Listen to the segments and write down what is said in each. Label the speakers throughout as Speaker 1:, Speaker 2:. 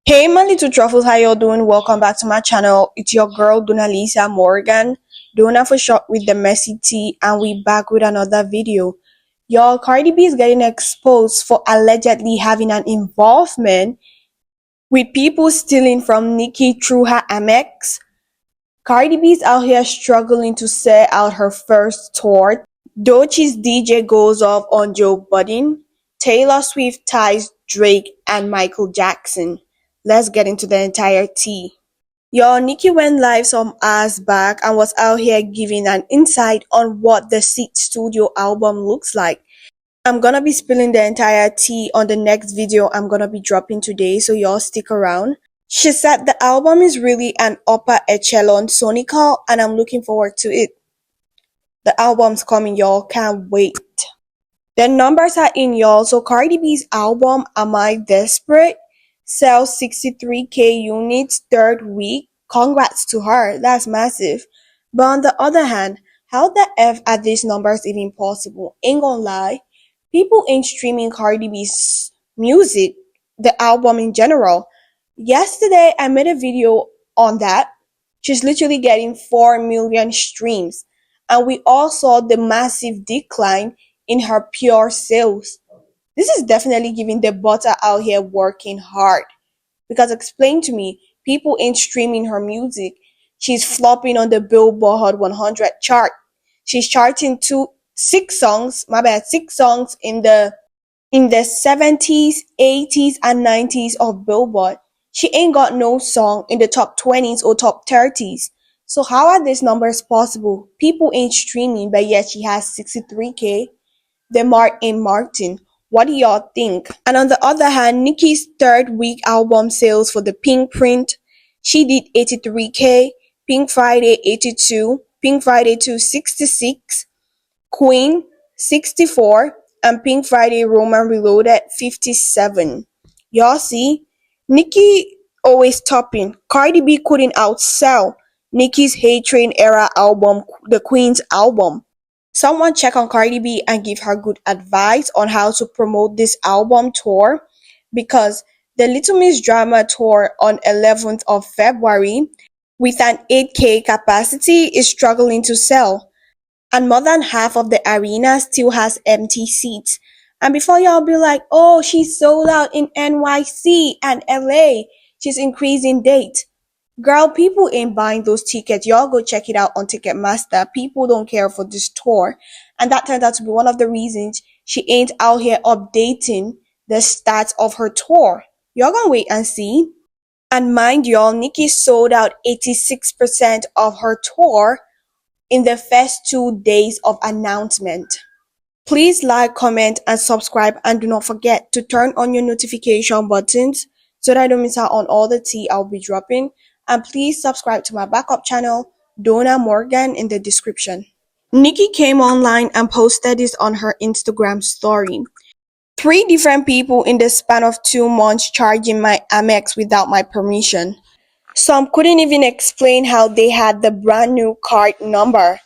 Speaker 1: Hey my little truffles, how y'all doing? Welcome back to my channel. It's your girl Donalisa Morgan, Dona for short with the messy tea, and we back with another video. Y'all, Cardi B is getting exposed for allegedly having an involvement with people stealing from Nicki through her AMEX. Cardi B's out here struggling to sell out her first tour. Doechii's DJ goes off on Joe Budden. Taylor Swift ties Drake and Michael Jackson. Let's get into the entire tea. Y'all, Nicki went live some hours back and was out here giving an insight on what the SUED studio album looks like. I'm gonna be spilling the entire tea on the next video I'm gonna be dropping today, so y'all stick around. She said the album is really an upper echelon sonical and I'm looking forward to it. The album's coming, y'all, can't wait. The numbers are in, y'all. So Cardi B's album Am I Desperate sells 63k units third week. Congrats to her, that's massive. But on the other hand, how the F are these numbers even possible? Ain't gonna lie, people ain't streaming Cardi B's music, the album in general. Yesterday I made a video on that. She's literally getting 4 million streams, and we all saw the massive decline in her pure sales. This is definitely giving the butter out here working hard. Because explain to me, people ain't streaming her music. She's flopping on the Billboard Hot 100 chart. She's charting six songs, my bad, 6 songs in the 70s, 80s, and 90s of Billboard. She ain't got no song in the top 20s or top 30s. So how are these numbers possible? People ain't streaming, but yet she has 63k. The Mark and Martin. What do y'all think? And on the other hand, Nicki's third week album sales for the Pink Print, she did 83k, Pink Friday 82, Pink Friday 2 66, Queen 64, and Pink Friday Roman Reloaded 57. Y'all see? Nicki always topping. Cardi B couldn't outsell Nicki's Hate Train era album, the Queen's album. Someone check on Cardi B and give her good advice on how to promote this album tour, because the Little Miss Drama tour on 11th of February with an 8k capacity is struggling to sell, and more than half of the arena still has empty seats. And before y'all be like, oh, she's sold out in NYC and LA, she's increasing dates. Girl, people ain't buying those tickets. Y'all go check it out on Ticketmaster. People don't care for this tour. And that turned out to be one of the reasons she ain't out here updating the stats of her tour. Y'all gonna wait and see. And mind y'all, Nicki sold out 86% of her tour in the first 2 days of announcement. Please like, comment, and subscribe, and do not forget to turn on your notification buttons so that I don't miss out on all the tea I'll be dropping. And please subscribe to my backup channel, Dona Morgan, in the description. Nicki came online and posted this on her Instagram story. 3 different people in the span of 2 months charging my Amex without my permission. Some couldn't even explain how they had the brand new card number.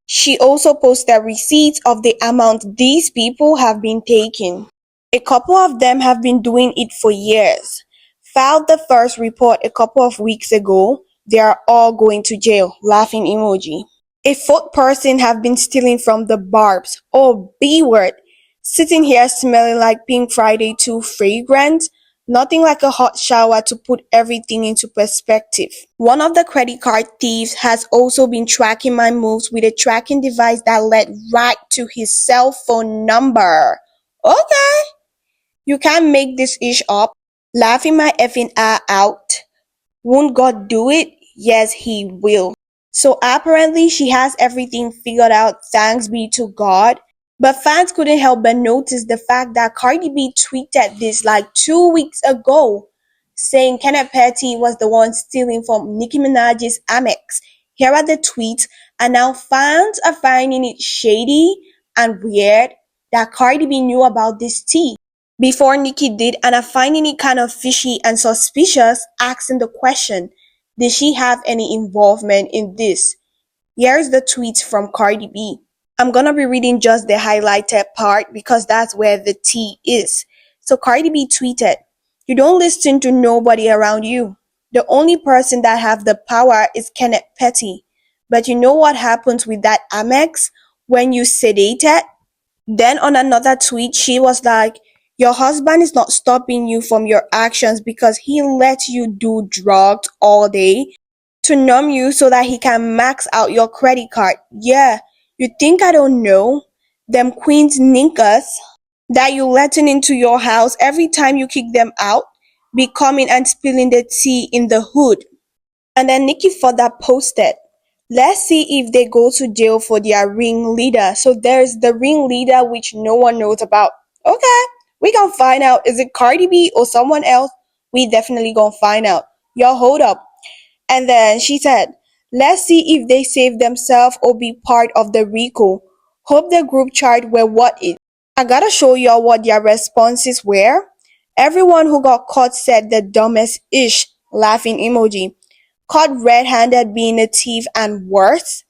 Speaker 1: She also posted receipts of the amount these people have been taking. A couple of them have been doing it for years. Filed the first report a couple of weeks ago. They are all going to jail. Laughing emoji. A 4th person have been stealing from the barbs. Oh, B word. Sitting here smelling like Pink Friday 2 fragrance. Nothing like a hot shower to put everything into perspective. One of the credit card thieves has also been tracking my moves with a tracking device that led right to his cell phone number. Okay. You can't make this ish up. Laughing my effing eye out. Won't God do it? Yes, he will. So apparently she has everything figured out, thanks be to God. But fans couldn't help but notice the fact that Cardi B tweeted this like 2 weeks ago, saying Kenneth Petty was the one stealing from Nicki Minaj's Amex. Here are the tweets, and now fans are finding it shady and weird that Cardi B knew about this tea before Nicki did, and are finding it kind of fishy and suspicious, asking the question, did she have any involvement in this? Here's the tweets from Cardi B. I'm gonna be reading just the highlighted part because that's where the tea is. So Cardi B tweeted, You don't listen to nobody around you. The only person that have the power is Kenneth Petty. But you know what happens with that Amex when you sedate it? Then on another tweet, she was like, your husband is not stopping you from your actions because he lets you do drugs all day to numb you so that he can max out your credit card. Yeah, you think I don't know? Them queens ninkas that you letting into your house every time you kick them out, be coming and spilling the tea in the hood. And then Nicki further posted, let's see if they go to jail for their ringleader. So there's the ringleader which no one knows about. Okay, we gonna find out. Is it Cardi B or someone else? We definitely gonna find out. Y'all hold up. And then she said, let's see if they save themselves or be part of the RICO. Hope the group chat were what it. I gotta show y'all what their responses were. Everyone who got caught said the dumbest ish laughing emoji. Caught red-handed being a thief and worse.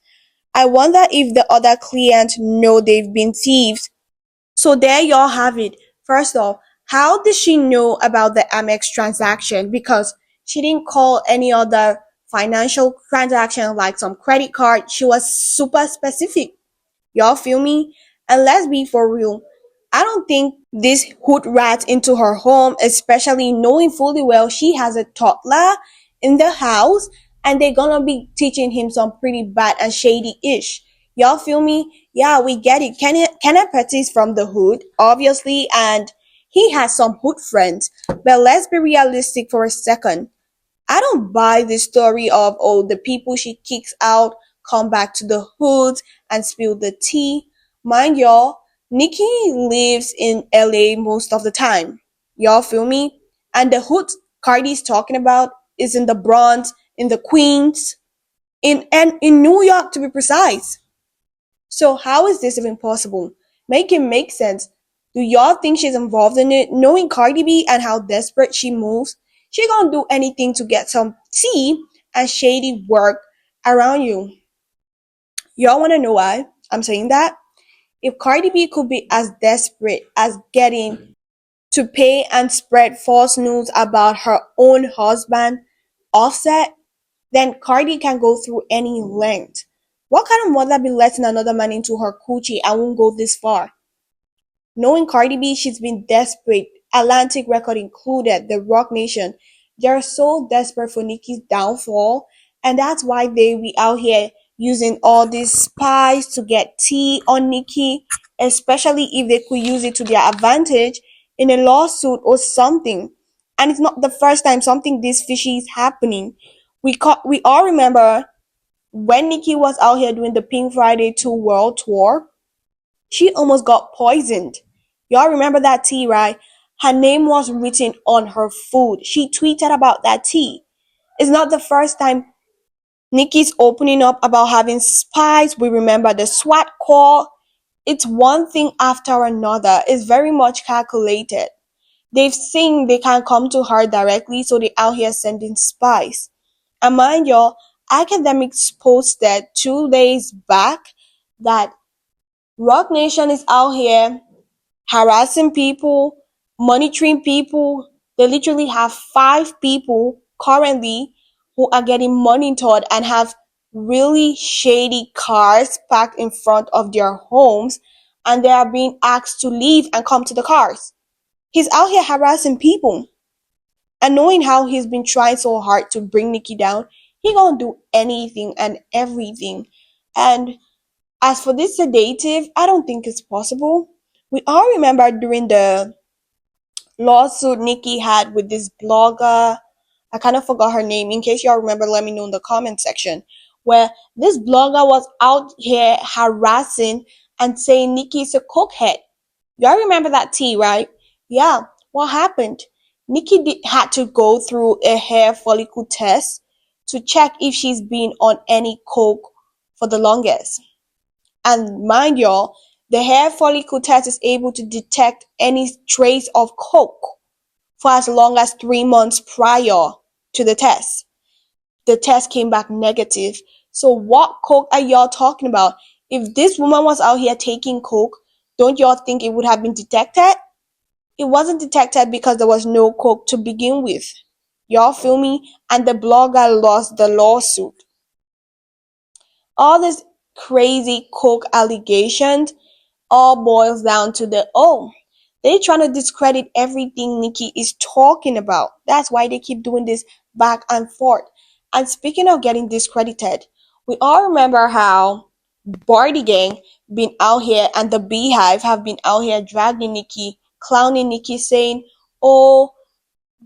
Speaker 1: I wonder if the other clients know they've been thieves. So there y'all have it. First off, how did she know about the Amex transaction? Because she didn't call any other financial transaction like some credit card. She was super specific. Y'all feel me? And let's be for real. I don't think this hood rat into her home, especially knowing fully well she has a toddler in the house and they're gonna be teaching him some pretty bad and shady ish. Y'all feel me? Yeah, we get it. Kenneth Petty is from the hood, obviously, and he has some hood friends. But let's be realistic for a second. I don't buy the story of, oh, the people she kicks out come back to the hood and spill the tea. Mind y'all, Nicki lives in LA most of the time. Y'all feel me? And the hood Cardi's talking about is in the Bronx, in the Queens, in New York to be precise. So how is this even possible? Make it make sense. Do y'all think she's involved in it? Knowing Cardi B and how desperate she moves, she gonna do anything to get some tea and shady work around you. Y'all wanna know why I'm saying that? If Cardi B could be as desperate as getting to pay and spread false news about her own husband, Offset, then Cardi can go through any length. What kind of mother be letting another man into her coochie and won't go this far? Knowing Cardi B, she's been desperate. Atlantic Record included, the Roc Nation. They're so desperate for Nicki's downfall, and that's why they be out here using all these spies to get tea on Nicki, especially if they could use it to their advantage in a lawsuit or something. And it's not the first time something this fishy is happening. We all remember when Nicki was out here doing the Pink Friday 2 World Tour, she almost got poisoned. Y'all remember that tea, right? Her name was written on her food. She tweeted about that tea. It's not the first time Nicki's opening up about having spies. We remember the SWAT call. It's one thing after another. It's very much calculated. They've seen they can't come to her directly, so they out here sending spies. And mind y'all, academics posted 2 days back that Roc Nation is out here harassing people, monitoring people. They literally have 5 people currently who are getting monitored and have really shady cars parked in front of their homes, and they are being asked to leave and come to the cars. He's out here harassing people. And knowing how he's been trying so hard to bring Nicki down, he gonna do anything and everything. And as for this sedative, I don't think it's possible. We all remember during the lawsuit Nicki had with this blogger. I kind of forgot her name. In case y'all remember, let me know in the comment section. Where this blogger was out here harassing and saying Nicki is a cokehead. Y'all remember that tea, right? Yeah. What happened? Had to go through a hair follicle test to check if she's been on any coke for the longest. And mind y'all, the hair follicle test is able to detect any trace of coke for as long as 3 months prior to the test. The test came back negative. So what coke are y'all talking about? If this woman was out here taking coke, don't y'all think it would have been detected? It wasn't detected because there was no coke to begin with. Y'all feel me? And the blogger lost the lawsuit. All these crazy coke allegations all boils down to they trying to discredit everything Nicki is talking about. That's why they keep doing this back and forth. And speaking of getting discredited, we all remember how Barty Gang been out here and the Beehive have been out here dragging Nicki, clowning Nicki, saying, "Oh,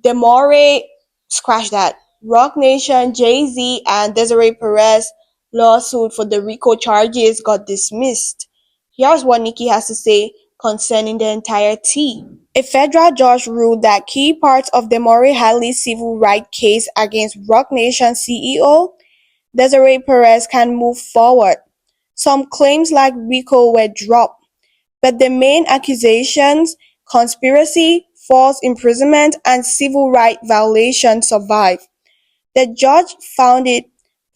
Speaker 1: Demore, scratch that. Roc Nation, Jay-Z, and Desiree Perez lawsuit for the RICO charges got dismissed." Here's what Nicki has to say concerning the entire tea. A federal judge ruled that key parts of Demore Hadley's civil rights case against Roc Nation CEO Desiree Perez can move forward. Some claims like RICO were dropped, but the main accusations, conspiracy, false imprisonment, and civil rights violations survive. The judge found it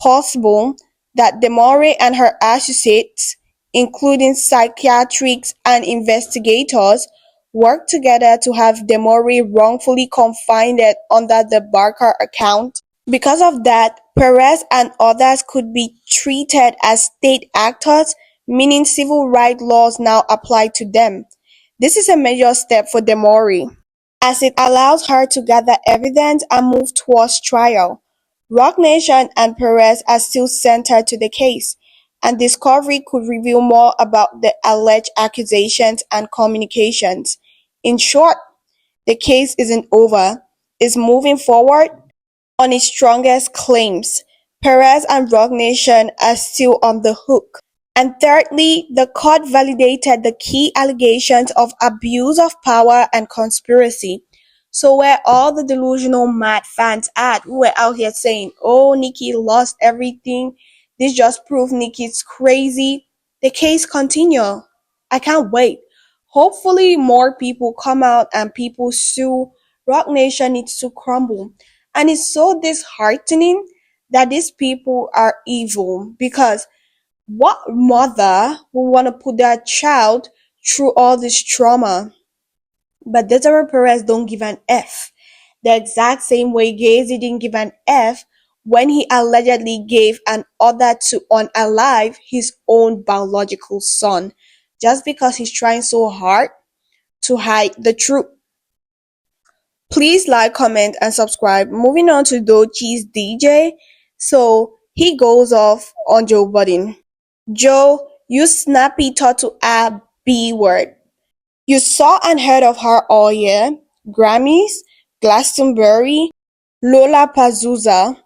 Speaker 1: possible that Demore and her associates, including psychiatrists and investigators, worked together to have Demore wrongfully confined under the Barker account. Because of that, Perez and others could be treated as state actors, meaning civil rights laws now apply to them. This is a major step for Demore, as it allows her to gather evidence and move towards trial. Roc Nation and Perez are still centered to the case, and discovery could reveal more about the alleged accusations and communications. In short, the case isn't over, it's moving forward on its strongest claims. Perez and Roc Nation are still on the hook. And thirdly, the court validated the key allegations of abuse of power and conspiracy. So where all the delusional mad fans at who were out here saying, "Oh, Nicki lost everything. This just proved Nicki's crazy." The case continue. I can't wait. Hopefully more people come out and people sue. Roc Nation needs to crumble. And it's so disheartening that these people are evil, because what mother would want to put their child through all this trauma? But Desiree Perez don't give an F. The exact same way Gazy didn't give an F when he allegedly gave an order to unalive his own biological son, just because he's trying so hard to hide the truth. Please like, comment, and subscribe. Moving on to Doechii's DJ. So he goes off on Joe Budden. Joe, you snappy turtle a B word. You saw and heard of her all year. Grammys, Glastonbury, Lollapalooza.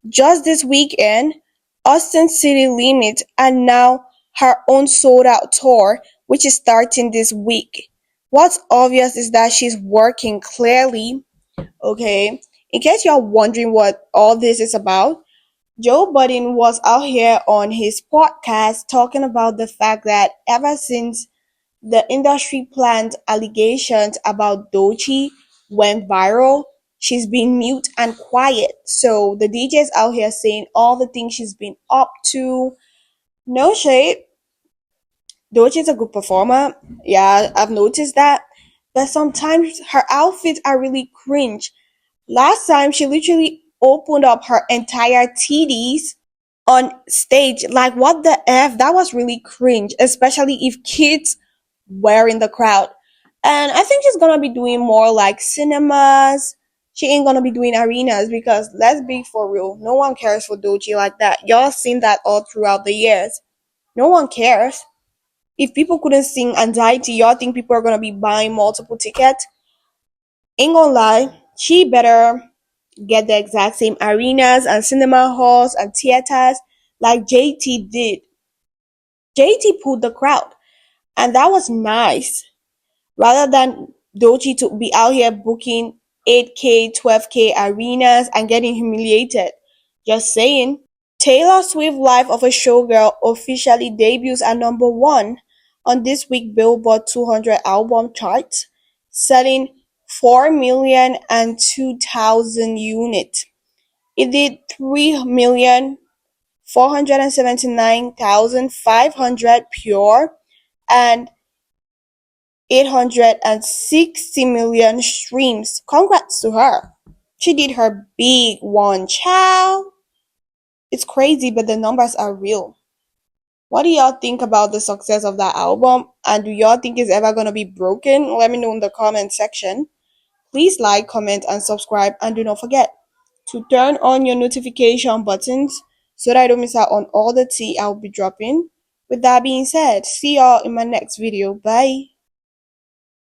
Speaker 1: Just this weekend, Austin City Limits, and now her own sold out tour, which is starting this week. What's obvious is that she's working clearly. Okay, in case you're wondering what all this is about, Joe Budden was out here on his podcast talking about the fact that ever since the industry plant allegations about Doechii went viral, she's been mute and quiet. So the DJ's out here saying all the things she's been up to. No shade. Doechii's a good performer. Yeah, I've noticed that. But sometimes her outfits are really cringe. Last time she literally opened up her entire titties on stage. Like, what the F? That was really cringe, especially if kids were in the crowd. And I think she's gonna be doing more like cinemas. She ain't gonna be doing arenas, because let's be for real, no one cares for Doechii like that. Y'all seen that all throughout the years. No one cares. If people couldn't sing Anxiety, y'all think people are gonna be buying multiple tickets? Ain't gonna lie, she better get the exact same arenas and cinema halls and theaters like JT did. JT pulled the crowd, and that was nice. Rather than Doechii to be out here booking 8K, 12K arenas and getting humiliated. Just saying. Taylor Swift Life of a Showgirl officially debuts at number one on this week's Billboard 200 album charts, selling 4,002,000 units. It did 3,479,500 pure and 860 million streams. Congrats to her. She did her big one, child. It's crazy, but the numbers are real. What do y'all think about the success of that album? And do y'all think it's ever gonna be broken? Let me know in the comment section. Please like, comment, and subscribe. And do not forget to turn on your notification buttons so that I don't miss out on all the tea I'll be dropping. With that being said, see y'all in my next video. Bye.